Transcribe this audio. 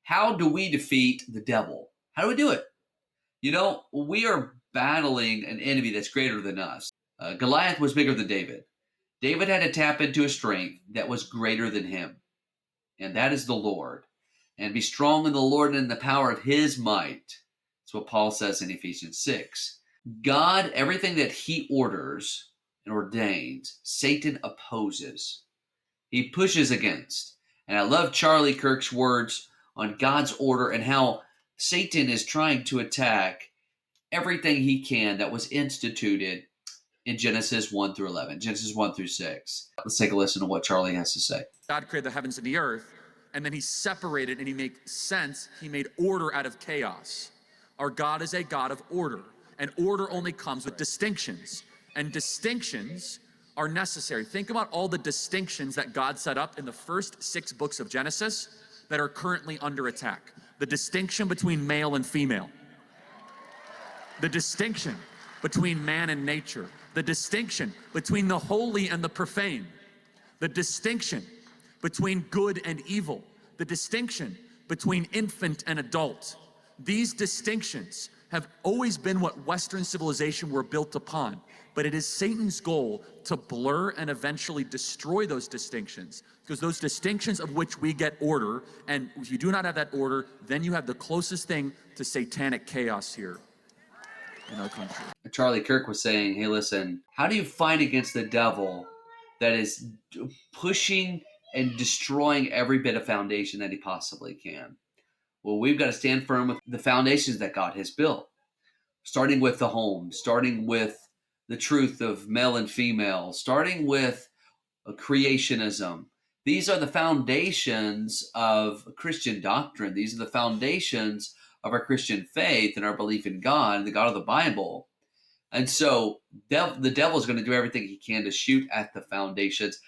How do we defeat the devil? How do we do it? We are battling an enemy that's greater than us. Goliath was bigger than David. David had to tap into a strength that was greater than him, and that is the Lord. And be strong in the Lord and in the power of his might. That's what Paul says in Ephesians 6. God, everything that he orders and ordains, Satan opposes. He pushes against. And I love Charlie Kirk's words on God's order and how Satan is trying to attack everything he can that was instituted in Genesis 1 through 11, Genesis 1 through 6. Let's take a listen to what Charlie has to say. God created the heavens and the earth, and then he separated and he made sense. He made order out of chaos. Our God is a God of order, and order only comes with distinctions, and distinctions are necessary. Think about all the distinctions that God set up in the first 6 books of Genesis that are currently under attack. The distinction between male and female, the distinction between man and nature, the distinction between the holy and the profane, the distinction between good and evil, the distinction between infant and adult. These distinctions have always been what Western civilization were built upon, but it is Satan's goal to blur and eventually destroy those distinctions, because those distinctions of which we get order, and if you do not have that order, then you have the closest thing to satanic chaos here in our country. Charlie Kirk was saying, hey, listen, how do you fight against the devil that is pushing and destroying every bit of foundation that he possibly can? Well, we've got to stand firm with the foundations that God has built, starting with the home, starting with the truth of male and female, starting with creationism. These are the foundations of Christian doctrine. These are the foundations of our Christian faith and our belief in God and the God of the Bible. And so the devil is going to do everything he can to shoot at the foundations.